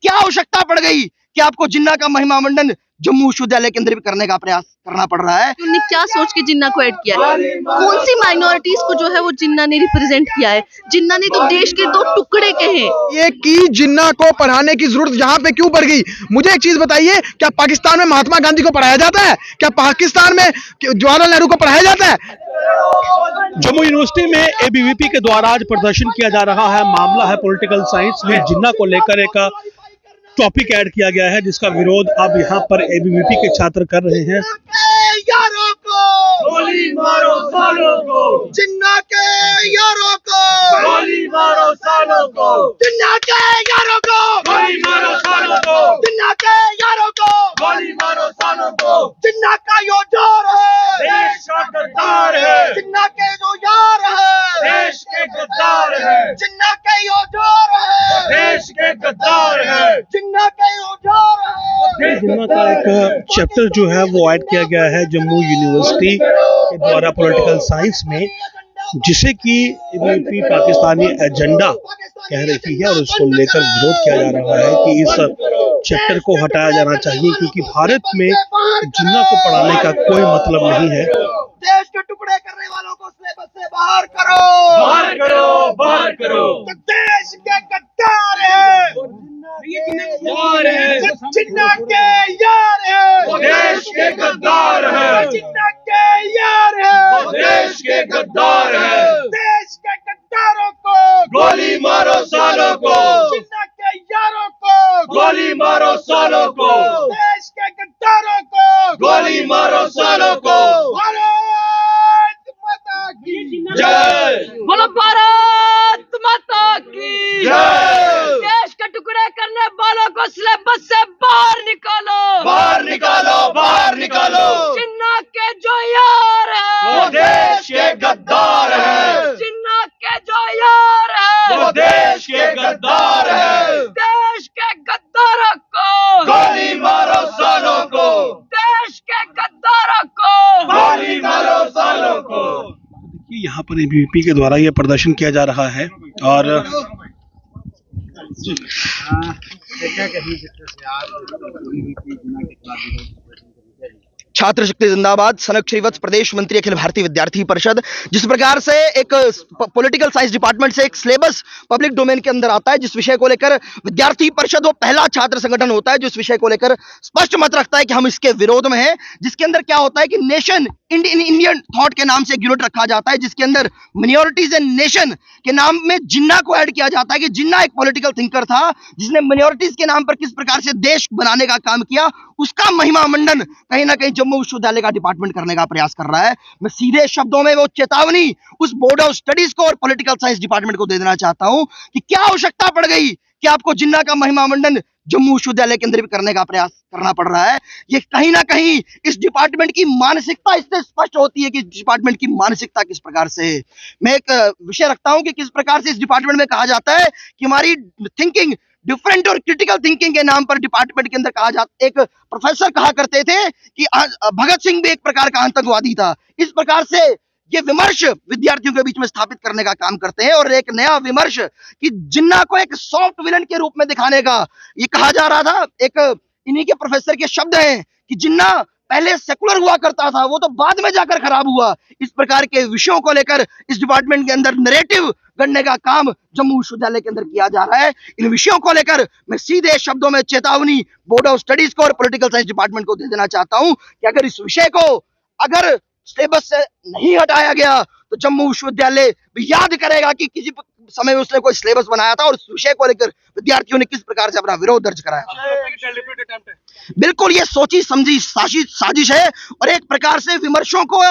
क्या आवश्यकता पड़ गई कि आपको जिन्ना का महिमा मंडन जम्मू विश्वविद्यालय के अंदर भी करने का प्रयास करना पड़ रहा है। उन्होंने क्या सोच के जिन्ना को ऐड किया है? कौन सी माइनॉरिटीज को जो है वो जिन्ना ने रिप्रेजेंट किया है? जिन्ना ने तो देश के दो टुकड़े के हैं। ये कि जिन्ना को पढ़ाने की जरूरत यहाँ पे क्यों पड़ गई? मुझे एक चीज बताइए, क्या पाकिस्तान में महात्मा गांधी को पढ़ाया जाता है? क्या पाकिस्तान में जवाहरलाल नेहरू को पढ़ाया जाता है? जम्मू यूनिवर्सिटी में एबीवीपी के द्वारा आज प्रदर्शन किया जा रहा है। मामला है पॉलिटिकल साइंस में जिन्ना को लेकर एक टॉपिक ऐड किया गया है, जिसका विरोध अब यहाँ पर एबीवीपी के छात्र कर रहे हैं। यारों को गोली मारो सालों को, जिन्ना के यारों को गोली मारो सालों को, जिन्ना के यारों को गोली मारो सालों को, जिन्ना के यारों को गोली मारो सालों को। जिन्ना का यो जोर है, देश का गद्दार है, जिन्ना के जो यार है, देश के गद्दार है, जिन्ना के यो जोर है, देश के गद्दार है, जिन्ना के यो जोर है। जिन्ना का एक चैप्टर जो है वो ऐड किया गया है जम्मू यूनिवर्सिटी के द्वारा पॉलिटिकल साइंस में, जिसे कि एबीवीपी पाकिस्तानी एजेंडा कह रही है और उसको लेकर विरोध किया जा रहा है कि इस चैप्टर को हटाया जाना चाहिए, क्योंकि भारत में जिन्ना को पढ़ाने का कोई मतलब नहीं है। देश के टुकड़े करने वालों को सिलेबस से बाहर करो, बाहर करो, बाहर करो। तो देश के गद्दार है, यार है, जिन्ना के यार है, वो देश के गद्दार है, जिन्ना के यार है, वो देश के गद्दार है। देश के गद्दारों को गोली मारो सालों को, जिन्ना के यारों को गोली मारो सालों को, देश के गद्दारों को गोली मारो सालों को। भारत माता की जय, बोलो भारत माता की जय। देश के टुकड़े करने वालों को सिलेबस से बाहर निकालो, बाहर निकालो, बाहर निकालो। जिन्ना के जो यार वो है, देश के गद्दार है, जिन्ना के जो यार वो है, देश के गद्दार है। देश के गद्दारों को गोली मारो सालों को, देश के गद्दारों को गोली मारो सालों को। कि यहाँ पर एबीवीपी के द्वारा यह प्रदर्शन किया जा रहा है और छात्र शक्ति जिंदाबाद। सनक श्रीवत्स, प्रदेश मंत्री अखिल भारतीय विद्यार्थी परिषद। जिस प्रकार से एक पॉलिटिकल साइंस डिपार्टमेंट से एक सिलेबस पब्लिक डोमेन के अंदर आता है, जिस विषय को लेकर विद्यार्थी परिषद वो पहला छात्र संगठन होता है जो इस विषय को लेकर स्पष्ट मत रखता है कि हम इसके विरोध में हैं, जिसके अंदर क्या होता है कि नेशन इंडियन थॉट के नाम से एक यूनिट रखा जाता है, जिसके अंदर मिनोरिटीज एंड नेशन के नाम में जिन्ना को ऐड किया जाता है कि जिन्ना एक पॉलिटिकल थिंकर था जिसने मिनोरिटीज के नाम पर किस प्रकार से देश बनाने का काम किया, उसका महिमा मंडन कहीं ना कहीं जम्मू विश्वविद्यालय का डिपार्टमेंट करने का प्रयास कर रहा है। मैं सीधे शब्दों में वो चेतावनी उस बोर्ड ऑफ स्टडीज को और पॉलिटिकल साइंस डिपार्टमेंट को दे देना चाहता हूं कि क्या आवश्यकता पड़ गई कि आपको जिन्ना का महिमा मंडन जम्मू विश्वविद्यालय के अंदर भी करने का प्रयास करना पड़ रहा है। ये कहीं ना कहीं इस डिपार्टमेंट की मानसिकता इससे स्पष्ट होती है कि डिपार्टमेंट की मानसिकता किस प्रकार से है। मैं एक विषय रखता हूं कि किस प्रकार से इस डिपार्टमेंट में कहा जाता है कि हमारी थिंकिंग डिफरेंट और क्रिटिकल थिंकिंग के नाम पर डिपार्टमेंट के अंदर कहा जाता, एक प्रोफेसर कहा करते थे कि भगत सिंह भी एक प्रकार का आतंकवादी था। इस प्रकार से ये विमर्श विद्यार्थियों के बीच में स्थापित करने का काम करते हैं और एक नया विमर्श कि जिन्ना को एक सॉफ्ट विलन के रूप में दिखाने का ये कहा जा रहा था। एक इन्हीं के प्रोफेसर के शब्द हैं कि जिन्ना पहले सेकुलर हुआ करता था, वो तो बाद में जाकर खराब हुआ। इस प्रकार के विषयों को लेकर इस डिपार्टमेंट के अंदर नैरेटिव गढ़ने का काम जम्मू विश्वविद्यालय के अंदर किया जा रहा है। इन विषयों को लेकर मैं सीधे शब्दों में चेतावनी बोर्ड ऑफ स्टडीज को और पॉलिटिकल साइंस डिपार्टमेंट को दे देना चाहता हूं कि अगर इस विषय को अगर सिलेबस से नहीं हटाया गया तो जम्मू विश्वविद्यालय भी याद करेगा कि किसी समय में उसने कोई सिलेबस बनाया था और उस विषय को लेकर विद्यार्थियों ने किस प्रकार से अपना विरोध दर्ज कराया। बिल्कुल ये सोची समझी साजिश है और एक प्रकार से विमर्शों को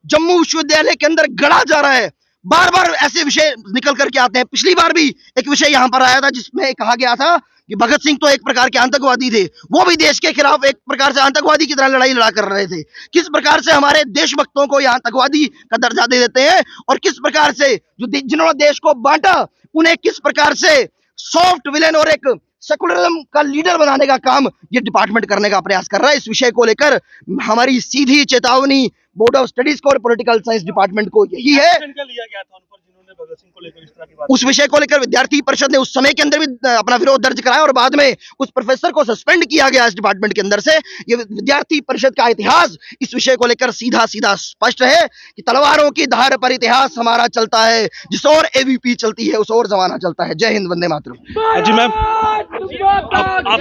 जम्मू विश्वविद्यालय के अंदर गढ़ा जा रहा है। बार बार ऐसे विषय निकल करके आते हैं। पिछली बार भी एक विषय यहां पर आया था जिसमें कहा गया था कि भगत सिंह तो एक प्रकार के आतंकवादी थे, वो भी देश के खिलाफ एक प्रकार से आतंकवादी की तरह लड़ाई लड़ा कर रहे थे। किस प्रकार से हमारे देशभक्तों को यह आतंकवादी का दर्जा दे देते हैं और किस प्रकार से जो जिन्होंने देश को बांटा उन्हें किस प्रकार से सॉफ्ट विलेन और एक सेकुलरिज्म का लीडर बनाने का काम ये डिपार्टमेंट करने का प्रयास कर रहा है। इस विषय को लेकर हमारी सीधी चेतावनी बोर्ड ऑफ स्टडीज को और पॉलिटिकल साइंस डिपार्टमेंट को यही है। लिया गया था उन पर जिन्होंने भगत सिंह को लेकर इस तरह की बात उस विषय को लेकर विद्यार्थी परिषद ने उस समय के अंदर भी अपना विरोध दर्ज कराया और बाद में उस प्रोफेसर को सस्पेंड किया गया इस डिपार्टमेंट के अंदर से। ये विद्यार्थी परिषद का इतिहास इस विषय को लेकर सीधा सीधा स्पष्ट है कि तलवारों की धार पर इतिहास हमारा चलता है, जिस ओर एबीपी चलती है उस ओर जमाना चलता है। जय हिंद, वंदे मातरम। जी मैम, आप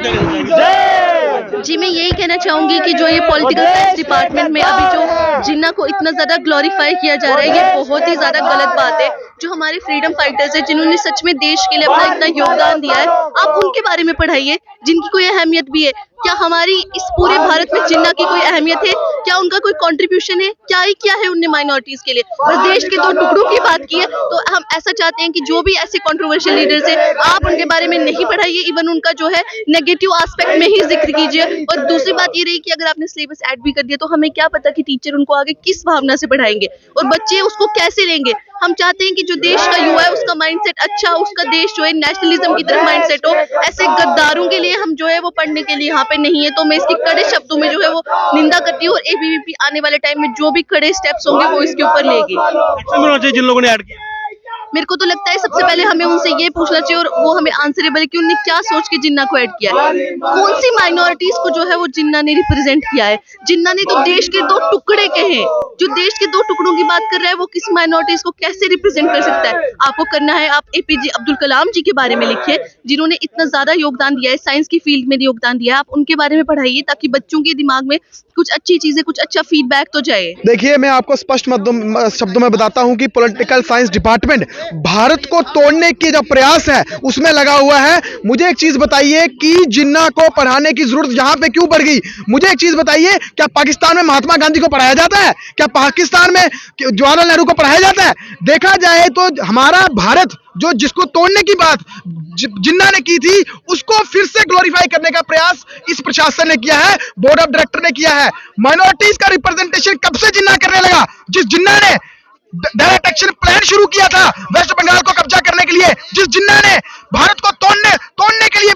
जी मैं यही कहना चाहूंगी कि जो ये पॉलिटिकल साइंस डिपार्टमेंट में अभी जो जिन्ना को इतना ज्यादा ग्लोरीफाई किया जा रहा है, ये बहुत ही ज्यादा गलत बात है। जो हमारे फ्रीडम फाइटर्स है, जिन्होंने सच में देश के लिए अपना इतना योगदान दिया है, आप उनके बारे में पढ़ाइए जिनकी कोई अहमियत भी है। क्या हमारी इस पूरे भारत में जिन्ना की कोई अहमियत है? क्या उनका कोई कंट्रीब्यूशन है? क्या ही किया है उनने माइनॉरिटीज के लिए? बस देश के 2 टुकड़ों की बात की है। तो हम ऐसा चाहते हैं कि जो भी ऐसे कंट्रोवर्शियल लीडर्स है, आप उनके बारे में नहीं पढ़ाइए, इवन उनका जो है नेगेटिव एस्पेक्ट में ही जिक्र कीजिए। और दूसरी बात ये रही कि अगर आपने सिलेबस ऐड भी कर दिया तो हमें क्या पता कि टीचर उनको आगे किस भावना से पढ़ाएंगे और बच्चे उसको कैसे लेंगे। हम चाहते हैं कि जो देश का युवा है उसका माइंडसेट अच्छा, उसका देश जो है नेशनलिज्म की तरफ माइंडसेट हो। ऐसे गद्दारों के लिए हम जो है वो पढ़ने के लिए यहाँ पे नहीं है। तो मैं इसकी कड़े शब्दों में जो है वो निंदा करती हूँ और एबीवीपी आने वाले टाइम में जो भी कड़े स्टेप्स होंगे वो इसके ऊपर लेगी। जिन लोगों ने ऐड किया, मेरे को तो लगता है सबसे पहले हमें उनसे ये पूछना चाहिए और वो हमें आंसरेबल है कि उन्होंने क्या सोच के जिन्ना को ऐड किया है। कौन सी माइनॉरिटीज को जो है वो जिन्ना ने रिप्रेजेंट किया है? जिन्ना ने तो देश के 2 टुकड़े कहे हैं। जो देश के 2 टुकड़ों की बात कर रहा है वो किस माइनॉरिटीज को कैसे रिप्रेजेंट कर सकता है? आपको करना है, आप एपीजे अब्दुल कलाम जी के बारे में लिखिए, जिन्होंने इतना ज्यादा योगदान दिया है, साइंस की फील्ड में योगदान दिया है। आप उनके बारे में पढ़ाइए ताकि बच्चों के दिमाग में कुछ अच्छी चीजें, कुछ अच्छा फीडबैक तो जाए। देखिए, मैं आपको स्पष्ट शब्दों में बताता हूं कि पॉलिटिकल साइंस डिपार्टमेंट भारत को तोड़ने की जो प्रयास है उसमें लगा हुआ है। मुझे एक चीज बताइए कि जिन्ना को पढ़ाने की जरूरत यहां पे क्यों पड़ गई? मुझे एक चीज बताइए, क्या पाकिस्तान में महात्मा गांधी को पढ़ाया जाता है? क्या पाकिस्तान में जवाहरलाल नेहरू को पढ़ाया जाता है? देखा जाए तो हमारा भारत जो जिसको तोड़ने की बात जिन्ना ने की थी, उसको फिर से ग्लोरीफाई करने का प्रयास इस प्रशासन ने किया है, बोर्ड ऑफ डायरेक्टर ने किया है। माइनॉरिटीज का रिप्रेजेंटेशन कब से जिन्ना करने लगा? जिस जिन्ना ने डायरेक्ट एक्शन प्लान शुरू किया था वेस्ट बंगाल को कब्जा करने के लिए, जिस जिन्ना ने भारत को तोड़ने के लिए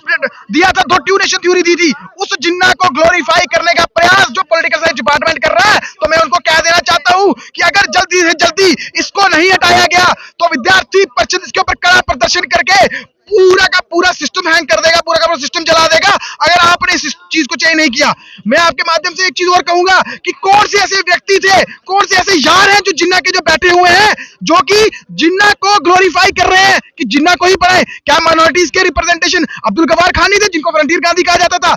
दिया था, 2 नेशन थ्योरी दी थी, उस जिन्ना को ग्लोरीफाई करने का प्रयास जो पॉलिटिकल साइंस डिपार्टमेंट कर रहा है, तो मैं उनको कह देना चाहता हूं कि अगर जल्दी से जल्दी इसको नहीं हटाया गया तो विद्यार्थी परिषद इसके ऊपर कड़ा प्रदर्शन करके पूरा का पूरा सिस्टम हैंग कर देगा, पूरा का पूरा सिस्टम जला देगा अगर आपने इस चीज को चेंज नहीं किया। मैं आपके माध्यम से एक चीज और कहूंगा कि कौन से ऐसे व्यक्ति थे, कौन से ऐसे यार हैं जो जिन्ना के जो बैठे हुए हैं, जो कि जिन्ना को ग्लोरीफाई कर रहे हैं कि जिन्ना को ही पढ़ाएं। क्या माइनॉरिटीज के रिप्रेजेंटेशन अब्दुल गवार खान नहीं थे, जिनको फ्रंटियर गांधी कहा जाता था?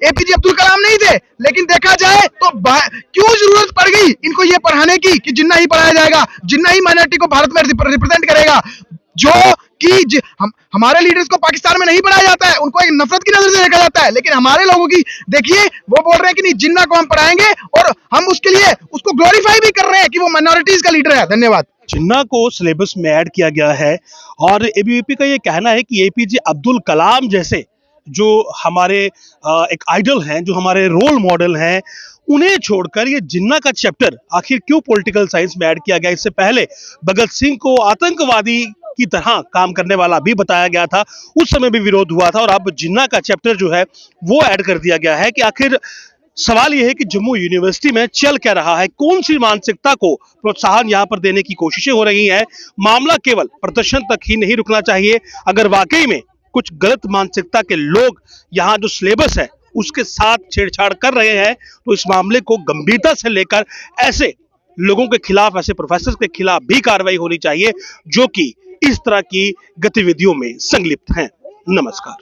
एपीजे अब्दुल कलाम नहीं थे? लेकिन देखा जाए तो क्यों जरूरत पड़ गई इनको ये पढ़ाने की कि जिन्ना ही पढ़ाया जाएगा, जिन्ना ही माइनॉरिटी को भारत में रिप्रेजेंट करेगा? जो कि हमारे लीडर्स को पाकिस्तान में नहीं पढ़ाया जाता है, उनको एक नफरत की नजर से देखा जाता है, लेकिन हमारे लोगों की देखिए, वो बोल रहे हैं कि नहीं, जिन्ना को हम पढ़ाएंगे और हम उसके लिए उसको ग्लोरीफाई भी कर रहे हैं कि वो माइनॉरिटीज का लीडर है। धन्यवाद। जिन्ना को सिलेबस में ऐड किया गया है और एबीवीपी का ये कहना है कि एपीजे अब्दुल कलाम जैसे जो हमारे एक आइडल हैं, जो हमारे रोल मॉडल हैं, उन्हें छोड़कर ये जिन्ना का चैप्टर आखिर क्यों पॉलिटिकल साइंस में ऐड किया गया? इससे पहले भगत सिंह को आतंकवादी की तरह काम करने वाला भी बताया गया था, उस समय भी विरोध हुआ था और अब जिन्ना का चैप्टर जो है वो ऐड कर दिया गया है कि आखिर सवाल यह है कि जम्मू यूनिवर्सिटी में चल क्या रहा है, कौन सी मानसिकता को प्रोत्साहन यहां पर देने की कोशिशें हो रही हैं। मामला केवल प्रदर्शन तक ही नहीं रुकना चाहिए। अगर वाकई में कुछ गलत मानसिकता के लोग यहां जो सिलेबस है उसके साथ छेड़छाड़ कर रहे हैं तो इस मामले को गंभीरता से लेकर ऐसे लोगों के खिलाफ, ऐसे प्रोफेसर के खिलाफ भी कार्रवाई होनी चाहिए जो कि इस तरह की गतिविधियों में संलिप्त हैं। नमस्कार।